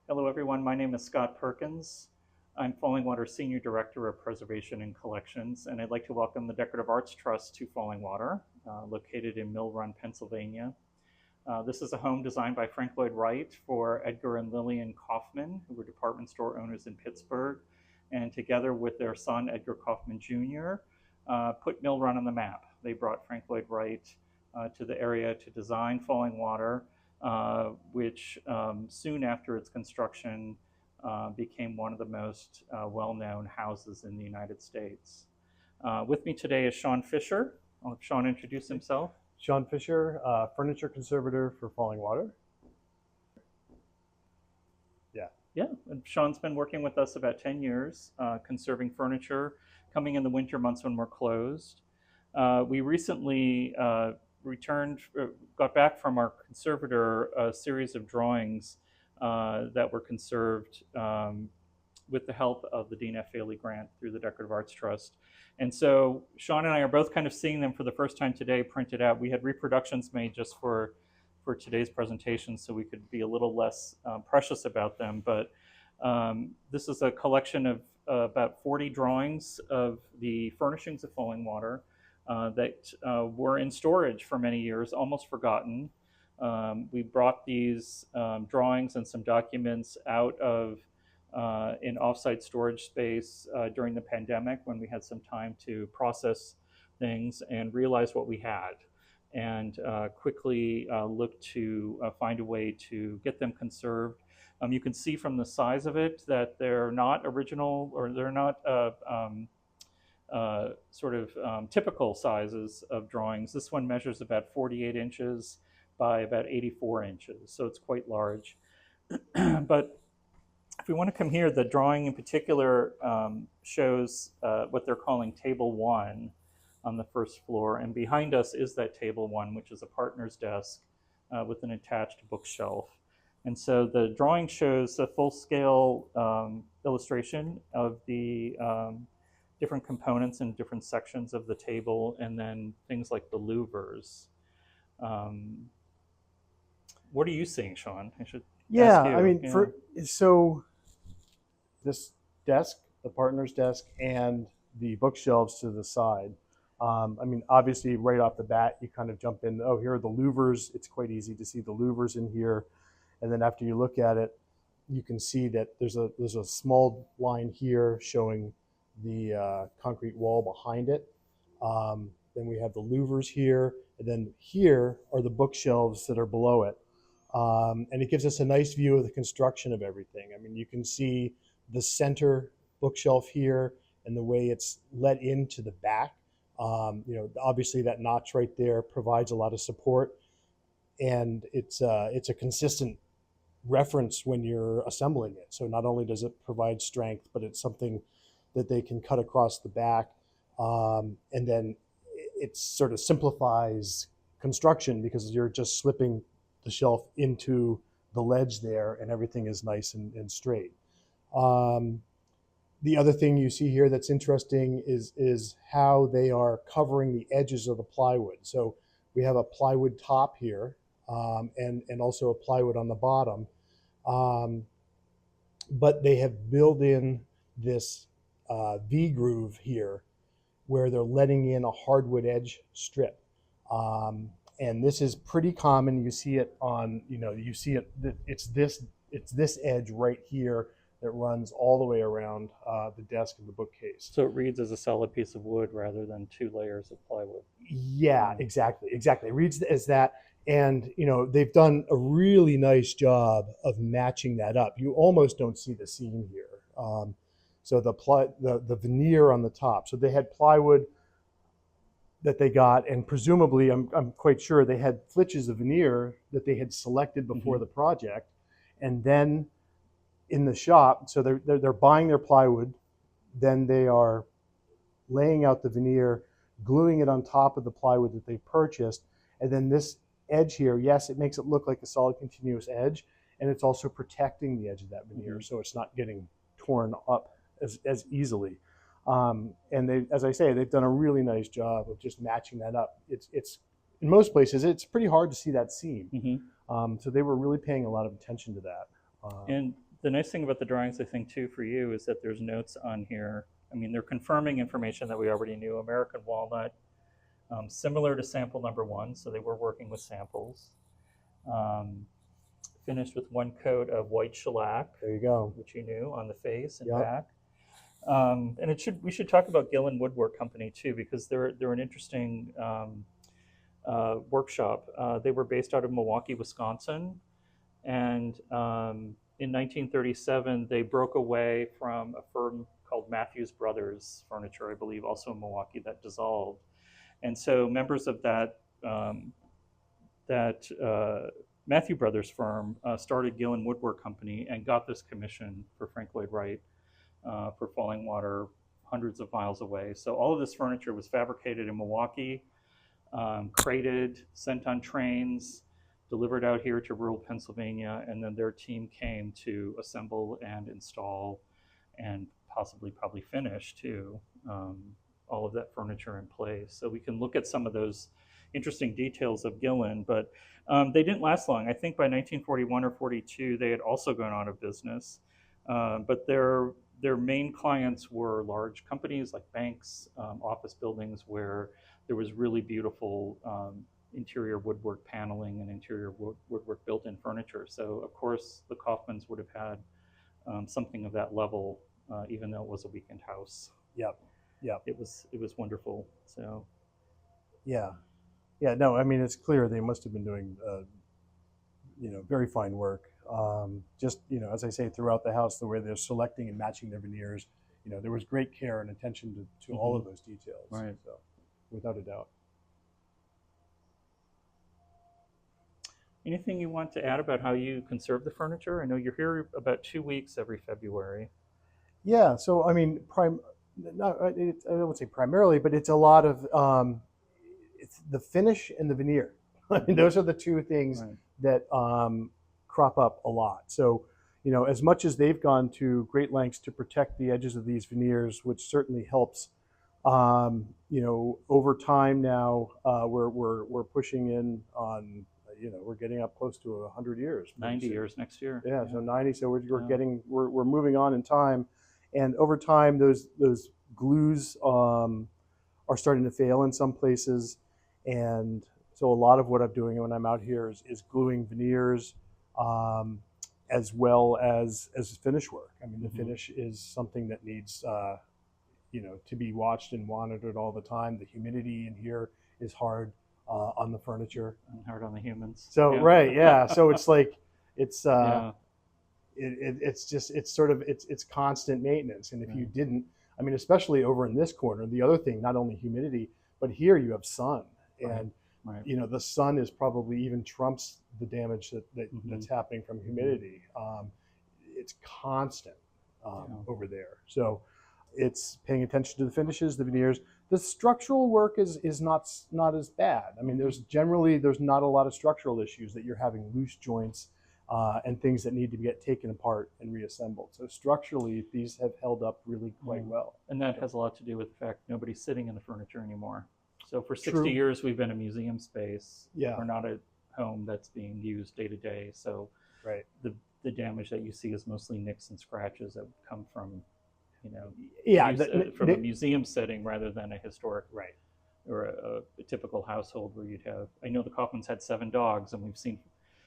Hello, everyone. My name is Scott Perkins. I'm Fallingwater Senior Director of Preservation and Collections, and I'd like to welcome the Decorative Arts Trust to Fallingwater, located in Mill Run, Pennsylvania. This is a home designed by Frank Lloyd Wright for Edgar and Lillian Kaufman, who were department store owners in Pittsburgh, and together with their son, Edgar Kaufman Jr., put Mill Run on the map. They brought Frank Lloyd Wright to the area to design Fallingwater, which soon after its construction became one of the most well-known houses in the United States. With me today is Sean Fisher. I'll have Sean introduce himself. Sean Fisher, furniture conservator for Fallingwater. Yeah, and Sean's been working with us about 10 years, conserving furniture, coming in the winter months when we're closed. We recently got back from our conservator a series of drawings that were conserved with the help of the Dean F. Failey Grant through the Decorative Arts Trust. And so Sean and I are both kind of seeing them for the first time today printed out. We had reproductions made just for today's presentation so we could be a little less precious about them. But this is a collection of about 40 drawings of the furnishings of Fallingwater that were in storage for many years, almost forgotten. We brought these drawings and some documents out of an offsite storage space during the pandemic when we had some time to process things and realize what we had, and quickly looked to find a way to get them conserved. You can see from the size of it that they're not original, or they're not typical sizes of drawings. This one measures about 48 inches by about 84 inches, so it's quite large. But if we want to come here, the drawing in particular shows what they're calling Table 1 on the first floor, and behind us is that Table 1, which is a partner's desk with an attached bookshelf. And so the drawing shows a full-scale illustration of the different components and different sections of the table, and then things like the louvers. What are you seeing, Sean? I should ask you. I mean, so this desk, the partner's desk, and the bookshelves to the side. I mean, obviously, right off the bat, you kind of jump in. Oh, here are the louvers. It's quite easy to see the louvers in here, and then after you look at it, you can see that there's a small line here showing the concrete wall behind it. Then we have the louvers here, and then here are the bookshelves that are below it. And it gives us a nice view of the construction of everything. I mean, you can see the center bookshelf here and the way it's let into the back. Obviously that notch right there provides a lot of support, and it's a consistent reference when you're assembling it. So not only does it provide strength, but it's something that they can cut across the back. And then it sort of simplifies construction because you're just slipping the shelf into the ledge there, and everything is nice and straight. The other thing you see here that's interesting is how they are covering the edges of the plywood. So we have a plywood top here, and also a plywood on the bottom. But they have built in this V-groove here where they're letting in a hardwood edge strip. And this is pretty common. You see it on, it's this edge right here that runs all the way around the desk and the bookcase. So it reads as a solid piece of wood rather than 2 layers of plywood. Yeah, exactly. It reads as that. And, they've done a really nice job of matching that up. You almost don't see the seam here. So the veneer on the top. So they had plywood that they got, and presumably, I'm quite sure they had flitches of veneer that they had selected before the project, and then in the shop, so they're buying their plywood, then they are laying out the veneer, gluing it on top of the plywood that they purchased, and then this edge here, yes, it makes it look like a solid continuous edge, and it's also protecting the edge of that veneer, so it's not getting torn up as easily. And they, as I say, they've done a really nice job of just matching that up. It's in most places, it's pretty hard to see that seam. So they were really paying a lot of attention to that. And the nice thing about the drawings, I think, too, for you is that there's notes on here. I mean, they're confirming information that we already knew. American walnut, similar to sample number 1, so they were working with samples. Finished with 1 coat of white shellac. There you go. Which you knew, on the face and Yep. back. And we should talk about Gillen Woodwork Company too, because they're an interesting workshop. They were based out of Milwaukee, Wisconsin, and in 1937 they broke away from a firm called Matthews Brothers Furniture, I believe, also in Milwaukee, that dissolved. And so members of that Matthew Brothers firm started Gillen Woodwork Company and got this commission for Frank Lloyd Wright for Fallingwater, hundreds of miles away. So all of this furniture was fabricated in Milwaukee, crated, sent on trains, delivered out here to rural Pennsylvania, and then their team came to assemble and install and probably finish too, all of that furniture in place. So we can look at some of those interesting details of Gillen, but they didn't last long. I think by 1941 or 42, they had also gone out of business. But their main clients were large companies like banks, office buildings, where there was really beautiful interior woodwork paneling and interior woodwork built-in furniture. So of course the Kaufmans would have had something of that level, even though it was a weekend house. Yep. It was wonderful. So yeah. No, I mean, it's clear they must have been doing very fine work. Just, as I say, throughout the house, the way they're selecting and matching their veneers, there was great care and attention to all of those details. Right. So, without a doubt. anything you want to add about how you conserve the furniture? I know you're here about 2 weeks every February. Yeah, so I mean, I wouldn't say primarily, but it's a lot of it's the finish and the veneer. I mean, those are the two things Right. that crop up a lot. So, as much as they've gone to great lengths to protect the edges of these veneers, which certainly helps, over time now, we're pushing in on, we're getting up close to 100 years. 90 years next year. Yeah, so 90. So we're Yeah. getting, we're moving on in time, and over time those glues are starting to fail in some places, and so a lot of what I'm doing when I'm out here is gluing veneers, as well as finish work. I mean, the finish is something that needs to be watched and monitored all the time. The humidity in here is hard on the furniture And hard on the humans. so Yeah. right, yeah. So it's like it's Yeah. it's constant maintenance. And if you didn't, I mean, especially over in this corner, the other thing, not only humidity, but here you have sun, and Right. the sun is probably even trumps the damage that's happening from humidity. It's constant over there. So it's paying attention to the finishes, the veneers. The structural work is not as bad. I mean, there's not a lot of structural issues that you're having loose joints and things that need to get taken apart and reassembled. So structurally, these have held up really quite well. And that has a lot to do with the fact nobody's sitting in the furniture anymore. So for 60 True. years, we've been a museum space. Yeah. We're not a home that's being used day to day. So Right. the damage that you see is mostly nicks and scratches that come from, Yeah. from a museum setting rather than a historic Right. or a typical household where you'd have. I know the Kaufmans had 7 dogs, and we've seen.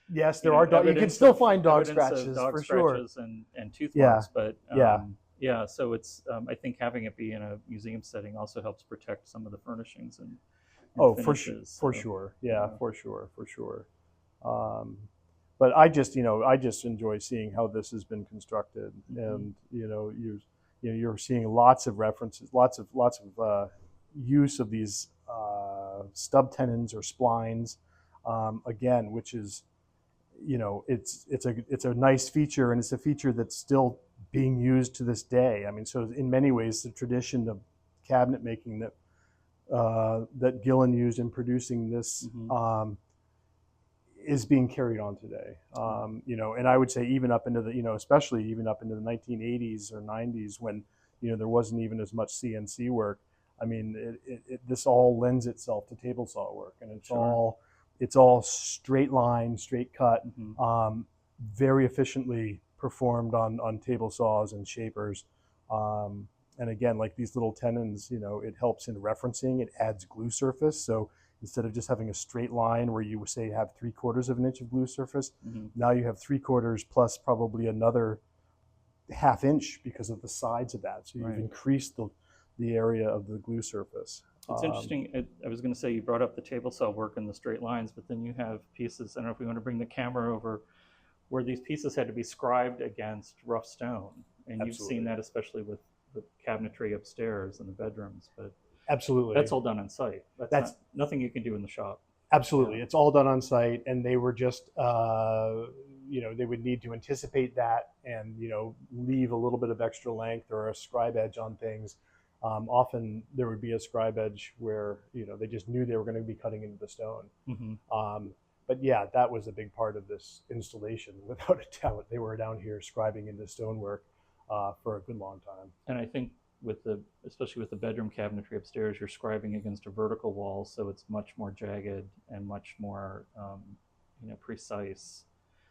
Yes, there are dogs. You can still find dog scratches dog for scratches sure. and tooth Yeah. marks, but Yeah. yeah. So it's I think having it be in a museum setting also helps protect some of the furnishings and Oh, finishes. for So, sure. Yeah, for sure. But I just enjoy seeing how this has been constructed, and you're seeing lots of references, lots of use of these stub tenons or splines, again, which is it's a nice feature, and it's a feature that's still being used to this day. I mean, so in many ways, the tradition of cabinet making that Gillen used in producing this is being carried on today. And I would say even up into especially even up into the 1980s or 90s, when there wasn't even as much CNC work. I mean, this all lends itself to table saw work, and it's all straight line, straight cut, very efficiently performed on table saws and shapers. And again, like these little tenons, it helps in referencing. It adds glue surface. So instead of just having a straight line where you say have 3/4 of an inch of glue surface, now you have 3/4 plus probably another ½ inch because of the sides of that. So you've increased the area of the glue surface. It's interesting. I was going to say, you brought up the table saw work and the straight lines, but then you have pieces, I don't know if we want to bring the camera over, where these pieces had to be scribed against rough stone. And you've seen that especially with the cabinetry upstairs in the bedrooms. But absolutely, that's all done on site. That's nothing you can do in the shop. Absolutely. It's all done on site, and they were just, they would need to anticipate that and, leave a little bit of extra length or a scribe edge on things. Often there would be a scribe edge where, they just knew they were going to be cutting into the stone. But yeah, that was a big part of this installation, without a doubt. They were down here scribing into stonework for a good long time. And I think especially with the bedroom cabinetry upstairs, you're scribing against a vertical wall, so it's much more jagged and much more, precise.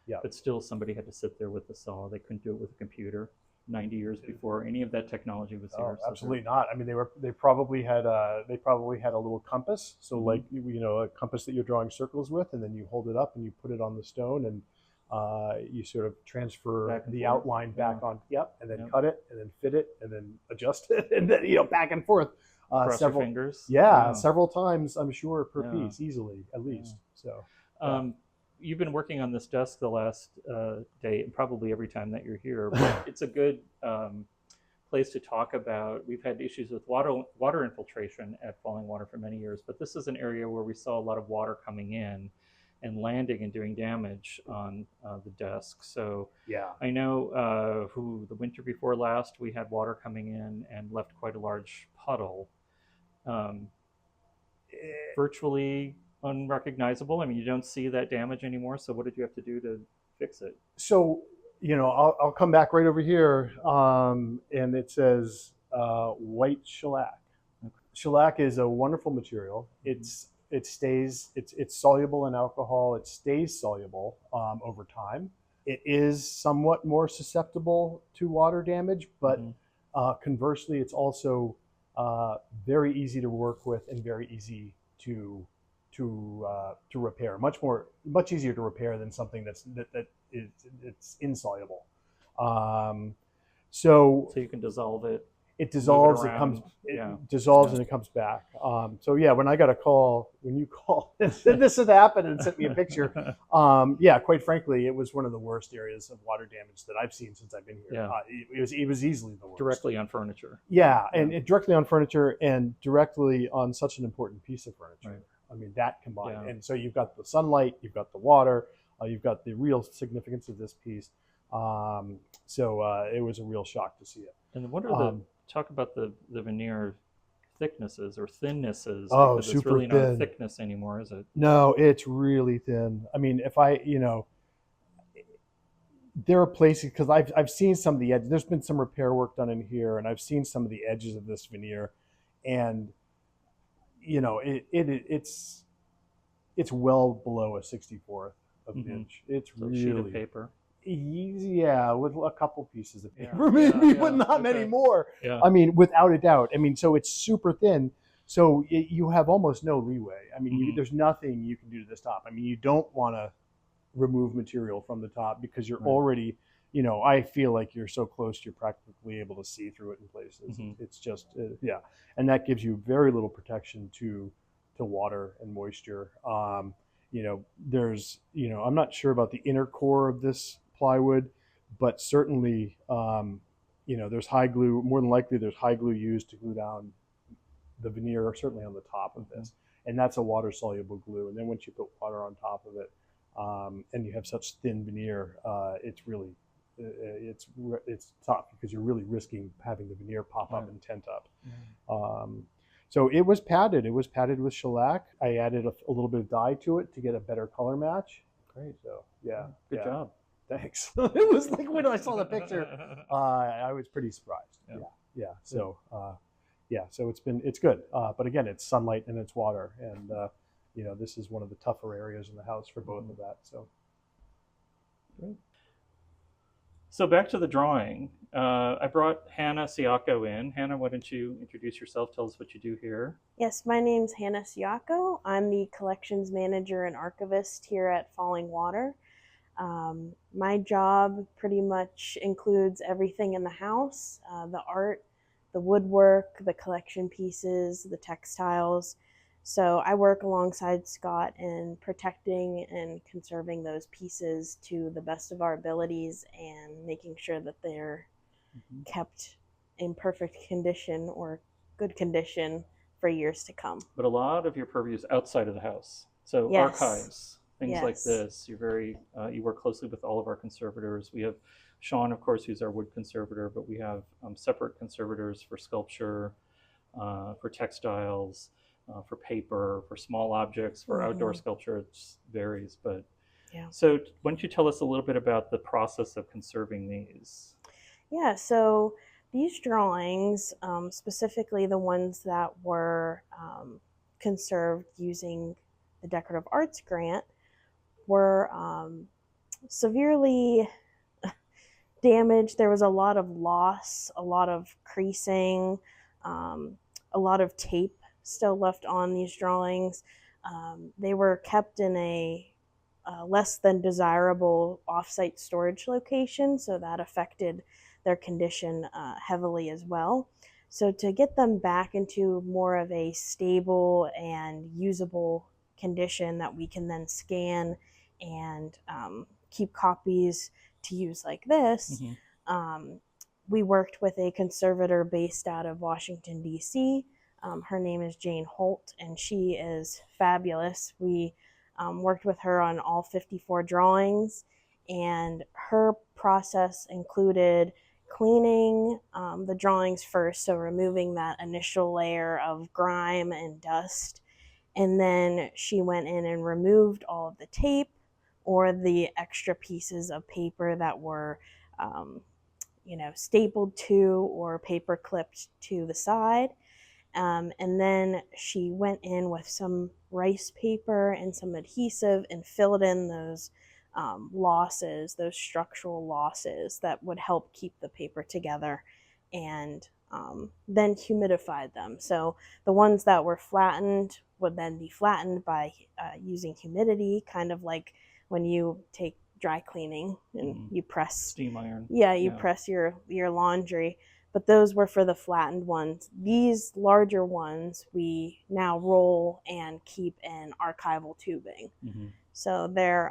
Yeah. But still, somebody had to sit there with the saw. They couldn't do it with a computer 90 years before any of that technology was here. Oh, absolutely not. I mean, they probably had a little compass. So like, a compass that you're drawing circles with, and then you hold it up and you put it on the stone, and you sort of transfer the outline back on, and then cut it, and then fit it, and then adjust it, and then, back and forth. Cross your fingers. Several times, I'm sure, per piece, easily, at least. So, you've been working on this desk the last day, and probably every time that you're here. But it's a good place to talk about. We've had issues with water infiltration at Fallingwater for many years, but this is an area where we saw a lot of water coming in and landing and doing damage on the desk. So I know the winter before last, we had water coming in and left quite a large puddle. Virtually unrecognizable. I mean, you don't see that damage anymore. So what did you have to do to fix it? So, I'll come back right over here, and it says white shellac. Shellac is a wonderful material. It's soluble in alcohol. It stays soluble over time. It is somewhat more susceptible to water damage, but conversely, it's also very easy to work with and very easy to repair. Much easier to repair than something it's insoluble. So you can dissolve it. It dissolves. It dissolves and it comes back. So yeah, when you called, this had happened and sent me a picture. Quite frankly, it was one of the worst areas of water damage that I've seen since I've been here. It was easily the worst. Directly on furniture. And directly on furniture, and directly on such an important piece of furniture. Right. I mean, that combined. And so you've got the sunlight, you've got the water, you've got the real significance of this piece. So it was a real shock to see it. And what are talk about the veneer thicknesses or thinnesses? Oh, because super it's really thin. Not a thickness anymore, is it? No, it's really thin. I mean, there are places, because I've seen some of the edges. There's been some repair work done in here, and I've seen some of the edges of this veneer, and it's well below a 64th of an inch. It's so really sheet of paper. Yeah, with a couple pieces of paper, maybe, but not many more. Yeah. I mean, without a doubt. I mean, so it's super thin. So you have almost no leeway. I mean, there's nothing you can do to this top. I mean, you don't want to remove material from the top because you're already, I feel like you're so close, you're practically able to see through it in places. It's just, and that gives you very little protection to water and moisture. There's, I'm not sure about the inner core of this plywood, but certainly, there's high glue. More than likely, there's high glue used to glue down the veneer, or certainly on the top of this, and that's a water-soluble glue. And then once you put water on top of it, and you have such thin veneer, it's really, it's tough because you're really risking having the veneer pop up and tent up. So it was padded. It was padded with shellac. I added a little bit of dye to it to get a better color match. Great. So good job. Thanks. It was like when I saw the picture, I was pretty surprised. So so it's good. But again, it's sunlight and it's water, and this is one of the tougher areas in the house for both of that. So. Great. So back to the drawing. I brought Hannah Siako in. Hannah, why don't you introduce yourself? Tell us what you do here. Yes, my name's Hannah Siako. I'm the collections manager and archivist here at Fallingwater. My job pretty much includes everything in the house, the art, the woodwork, the collection pieces, the textiles. So I work alongside Scott in protecting and conserving those pieces to the best of our abilities and making sure that they're kept in perfect condition or good condition for years to come. But a lot of your purview is outside of the house. So Yes. archives, things like Yes. this. You're very, you work closely with all of our conservators. We have Sean, of course, who's our wood conservator, but we have separate conservators for sculpture, for textiles, for paper, for small objects, for outdoor sculpture. It varies, but Yeah. so why don't you tell us a little bit about the process of conserving these? Yeah, so these drawings, specifically the ones that were conserved using the Decorative Arts Grant, were severely damaged. There was a lot of loss, a lot of creasing, a lot of tape still left on these drawings. They were kept in a less than desirable offsite storage location, so that affected their condition heavily as well. So to get them back into more of a stable and usable condition that we can then scan and keep copies to use like this, we worked with a conservator based out of Washington, D.C. Her name is Jane Holt, and she is fabulous. We worked with her on all 54 drawings, and her process included cleaning the drawings first, so removing that initial layer of grime and dust, and then she went in and removed all of the tape or the extra pieces of paper that were stapled to or paper clipped to the side. And then she went in with some rice paper and some adhesive and filled in those losses, those structural losses that would help keep the paper together, and then humidified them. So the ones that were flattened would then be flattened by using humidity, kind of like when you take dry cleaning and you press steam iron. Yeah, you press your laundry. But those were for the flattened ones. These larger ones we now roll and keep in archival tubing. So they're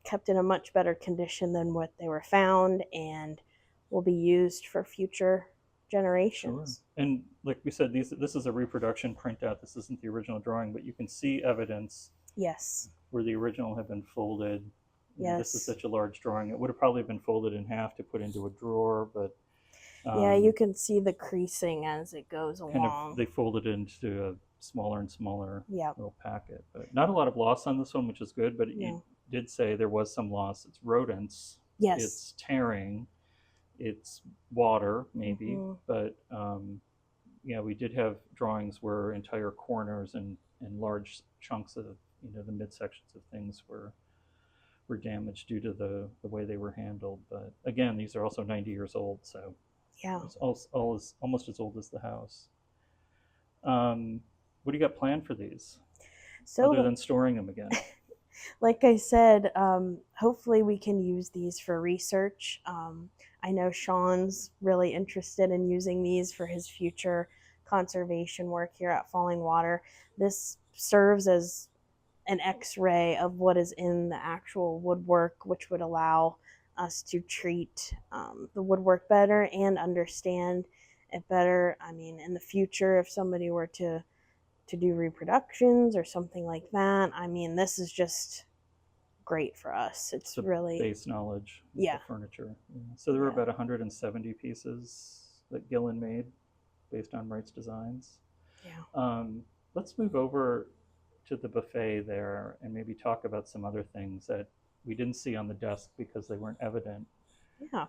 kept in a much better condition than what they were found, and will be used for future generations. Sure. And like we said, this is a reproduction printout. This isn't the original drawing, but you can see evidence. Yes. Where the original had been folded. Yes. This is such a large drawing. It would have probably been folded in half to put into a drawer, but yeah, you can see the creasing as it goes along. They folded it into a smaller and smaller little packet. But not a lot of loss on this one, which is good, but you did say there was some loss. It's rodents. Yes. It's tearing. It's water, maybe. But we did have drawings where entire corners and large chunks of the midsections of things were damaged due to the way they were handled. But again, these are also 90 years old, so it's almost as old as the house. What do you got planned for these, other than storing them again? Like I said, hopefully we can use these for research. I know Sean's really interested in using these for his future conservation work here at Fallingwater. This serves as an x-ray of what is in the actual woodwork, which would allow us to treat the woodwork better and understand it better. I mean, in the future, if somebody were to do reproductions or something like that, I mean, this is just great for us. It's really base knowledge of the furniture. So there were about 170 pieces that Gillen made based on Wright's designs. Let's move over to the buffet there and maybe talk about some other things that we didn't see on the desk because they weren't evident.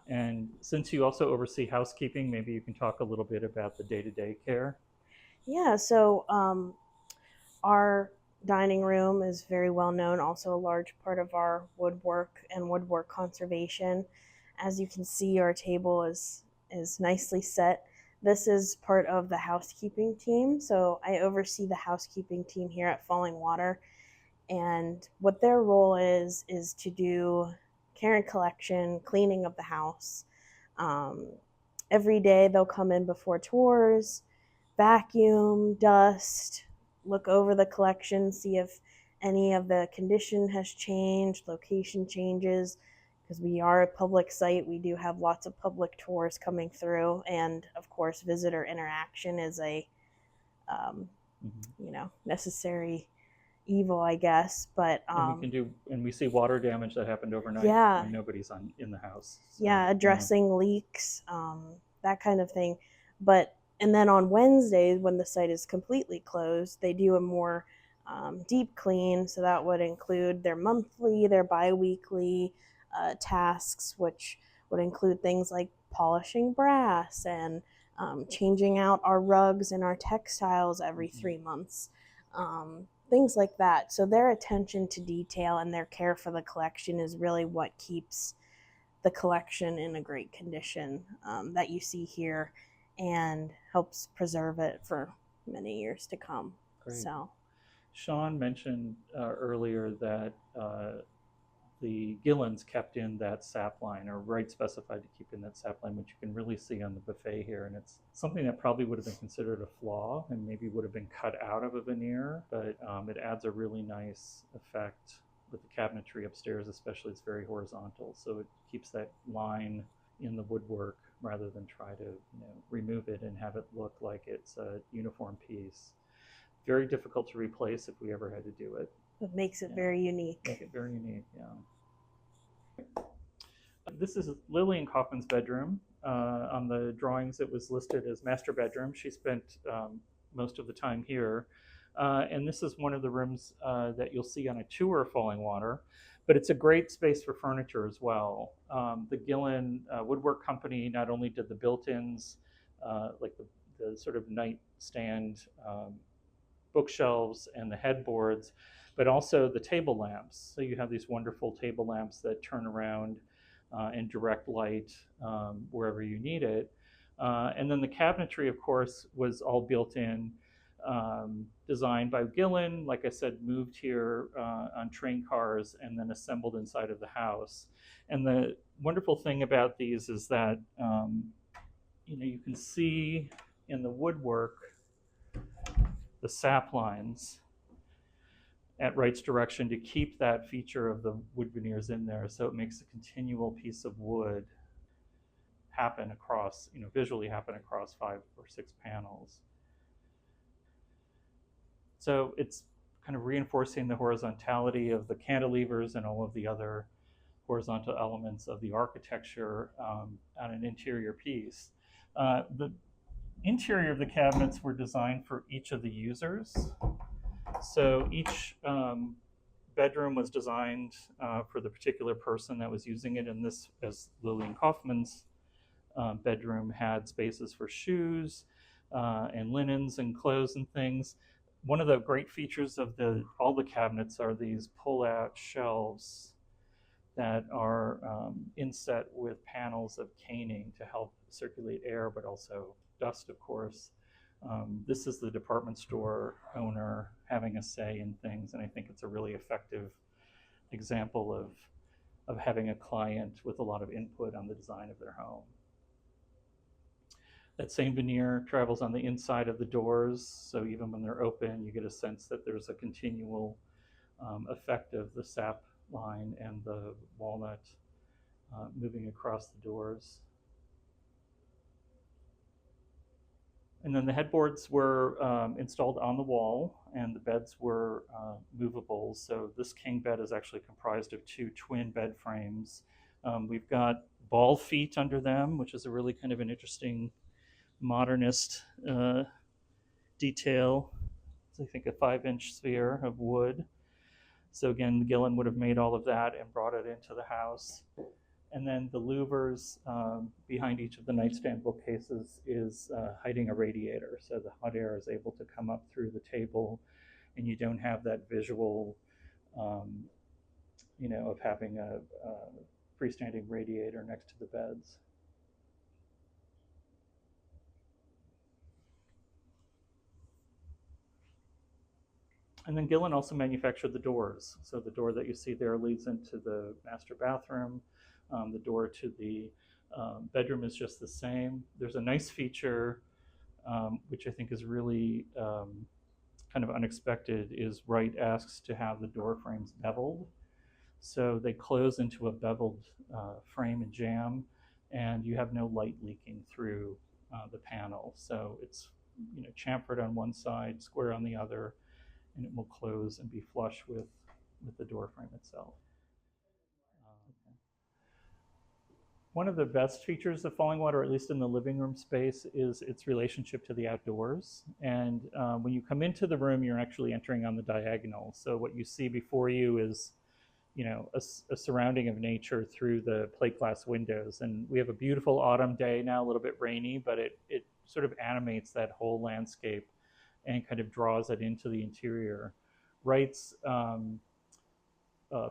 And since you also oversee housekeeping, maybe you can talk a little bit about the day-to-day care. So our dining room is very well known, also a large part of our woodwork and woodwork conservation. As you can see, our table is nicely set. This is part of the housekeeping team. So I oversee the housekeeping team here at Fallingwater. And what their role is to do care and collection, cleaning of the house. Um, every day they'll come in before tours, vacuum, dust, look over the collection, see if any of the condition has changed, location changes. Because we are a public site, we do have lots of public tours coming through, and of course, visitor interaction is a necessary evil, I guess. But and we see water damage that happened overnight when nobody's in the house. So, addressing leaks, that kind of thing. And then on Wednesdays, when the site is completely closed, they do a more deep clean. So that would include their monthly, their bi-weekly tasks, which would include things like polishing brass and changing out our rugs and our textiles every 3 months. Things like that. So their attention to detail and their care for the collection is really what keeps the collection in a great condition that you see here, and helps preserve it for many years to come. Great. So, Sean mentioned earlier that the Gillens kept in that sap line, or Wright specified to keep in that sap line, which you can really see on the buffet here. And it's something that probably would have been considered a flaw and maybe would have been cut out of a veneer, but it adds a really nice effect with the cabinetry upstairs, especially. It's very horizontal, so it keeps that line in the woodwork rather than try to remove it and have it look like it's a uniform piece. Very difficult to replace if we ever had to do it. It makes it very unique. Make it very unique, yeah. This is Lillian Kaufman's bedroom. On the drawings, it was listed as master bedroom. She spent most of the time here. And this is one of the rooms that you'll see on a tour of Fallingwater. But it's a great space for furniture as well. The Gillen Woodwork Company not only did the built-ins, like the sort of nightstand bookshelves and the headboards, but also the table lamps. So you have these wonderful table lamps that turn around and direct light wherever you need it. And then the cabinetry, of course, was all built in, designed by Gillen, like I said, moved here on train cars and then assembled inside of the house. And the wonderful thing about these is that you can see in the woodwork the sap lines at Wright's direction to keep that feature of the wood veneers in there, so it makes a continual piece of wood happen across, visually happen across 5 or 6 panels. So it's kind of reinforcing the horizontality of the cantilevers and all of the other horizontal elements of the architecture on an interior piece. The interior of the cabinets were designed for each of the users. So each bedroom was designed for the particular person that was using it. And this, as Lillian Kaufman's bedroom, had spaces for shoes and linens and clothes and things. One of the great features of all the cabinets are these pull-out shelves that are inset with panels of caning to help circulate air, but also dust, of course. This is the department store owner having a say in things, and I think it's a really effective example of having a client with a lot of input on the design of their home. That same veneer travels on the inside of the doors, so even when they're open, you get a sense that there's a continual effect of the sap line and the walnut moving across the doors. And then the headboards were installed on the wall, and the beds were movable. So this king bed is actually comprised of 2 twin bed frames. We've got ball feet under them, which is a really kind of an interesting modernist detail. It's, I think, a 5-inch sphere of wood. So again, Gillen would have made all of that and brought it into the house. And then the louvers behind each of the nightstand bookcases is hiding a radiator, so the hot air is able to come up through the table, and you don't have that visual, of having a freestanding radiator next to the beds. And then Gillen also manufactured the doors. So the door that you see there leads into the master bathroom. The door to the bedroom is just the same. There's a nice feature, which I think is really kind of unexpected, is Wright asks to have the door frames beveled. So they close into a beveled frame and jamb, and you have no light leaking through the panel. So it's chamfered on one side, square on the other, and it will close and be flush with the door frame itself. One of the best features of Fallingwater, at least in the living room space, is its relationship to the outdoors. And when you come into the room, you're actually entering on the diagonal. So what you see before you is a surrounding of nature through the plate glass windows. And we have a beautiful autumn day now, a little bit rainy, but it sort of animates that whole landscape and kind of draws it into the interior. Wright's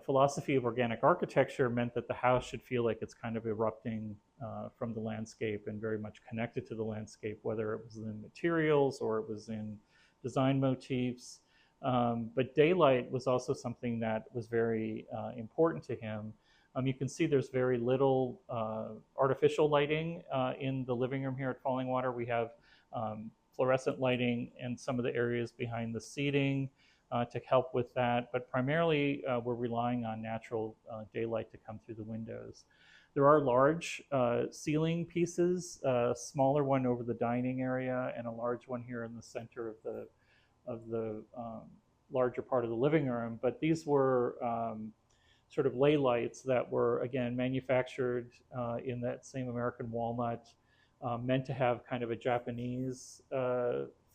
philosophy of organic architecture meant that the house should feel like it's kind of erupting from the landscape and very much connected to the landscape, whether it was in materials or it was in design motifs. But daylight was also something that was very important to him. You can see there's very little artificial lighting in the living room here at Fallingwater. We have fluorescent lighting in some of the areas behind the seating to help with that, but primarily we're relying on natural daylight to come through the windows. There are large ceiling pieces, a smaller one over the dining area and a large one here in the center of the larger part of the living room, but these were sort of lay lights that were, again, manufactured in that same American walnut, meant to have kind of a Japanese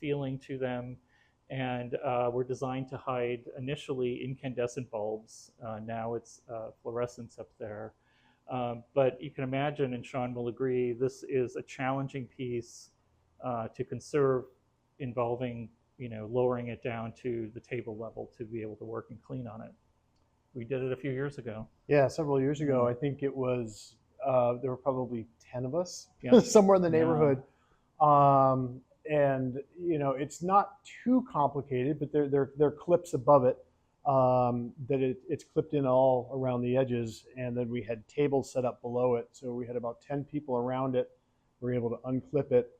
feeling to them, and were designed to hide initially incandescent bulbs. Now it's fluorescence up there. But you can imagine, and Sean will agree, this is a challenging piece to conserve, involving lowering it down to the table level to be able to work and clean on it. We did it a few years ago. Yeah, several years ago. I think it was, there were probably 10 of us, Yeah. somewhere in the neighborhood. And it's not too complicated, but there are clips above it that it's clipped in all around the edges, and then we had tables set up below it. So we had about 10 people around it. We were able to unclip it,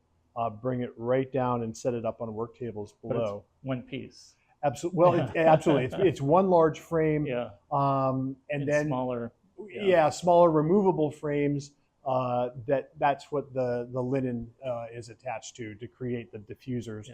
bring it right down, and set it up on work tables below. But it's one piece. Absolutely. Well, absolutely. It's one large frame. Yeah. And then smaller. Yeah, smaller removable frames. That's what the linen is attached to create the diffusers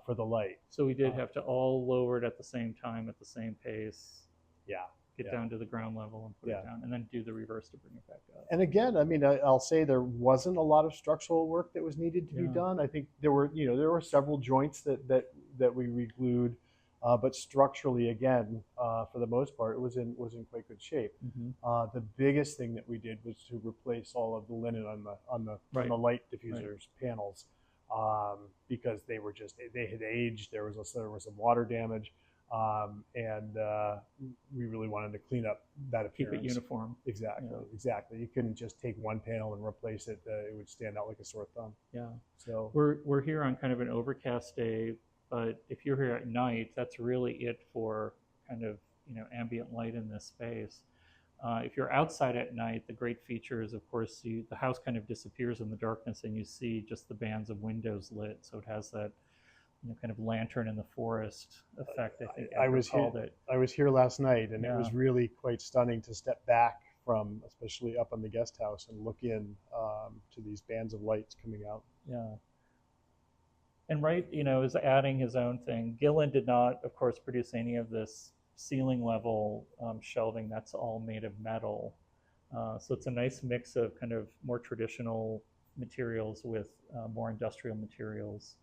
for the light. So we did have to all lower it at the same time, at the same pace. Yeah. Get down to the ground level and put it down, and then do the reverse to bring it back up. And again, I mean, I'll say there wasn't a lot of structural work that was needed to be done. I think there were several joints that we reglued, but structurally, again, for the most part, it was in quite good shape. Mm-hmm. The biggest thing that we did was to replace all of the linen on the light diffusers panels, because they had aged. There was some water damage. And we really wanted to clean up that appearance. Keep it uniform. Exactly. You couldn't just take one panel and replace it. It would stand out like a sore thumb. Yeah. So we're here on kind of an overcast day, but if you're here at night, that's really it for kind of ambient light in this space. If you're outside at night, the great feature is, of course, the house kind of disappears in the darkness, and you see just the bands of windows lit. So it has that kind of lantern in the forest effect, I think I was here last night, and it was really quite stunning to step back from, especially up on the guest house, and look in to these bands of lights coming out. Yeah. And Wright, is adding his own thing. Gillen did not, of course, produce any of this ceiling level shelving. That's all made of metal. So it's a nice mix of kind of more traditional materials with more industrial materials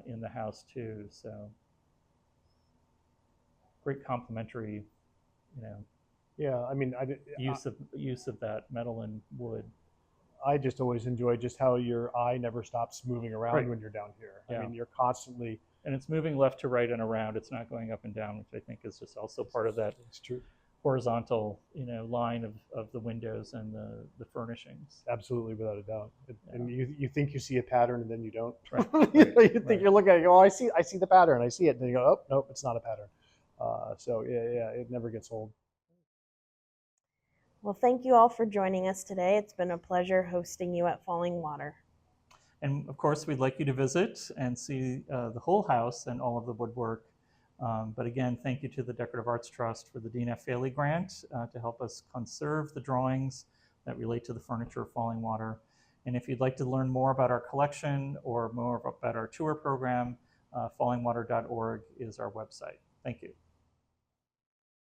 in the house too. So great complementary, Yeah, I mean, use of that metal and wood. I just always enjoy just how your eye never stops moving around when you're down here. Yeah. I mean, you're constantly, and it's moving left to right and around. It's not going up and down, which I think is just also part of that. It's true. horizontal, line of the windows and the furnishings. Absolutely, without a doubt. And Yeah. you think you see a pattern, and then you don't. Right, You think right. you're looking at it, you go, oh, I see the pattern, I see it, and then you go, oh, nope, it's not a pattern. So yeah, it never gets old. Well, thank you all for joining us today. It's been a pleasure hosting you at Fallingwater. And of course, we'd like you to visit and see the whole house and all of the woodwork. But again, thank you to the Decorative Arts Trust for the Dean F. Failey Grant to help us conserve the drawings that relate to the furniture of Fallingwater. And if you'd like to learn more about our collection or more about our tour program, fallingwater.org is our website. Thank you.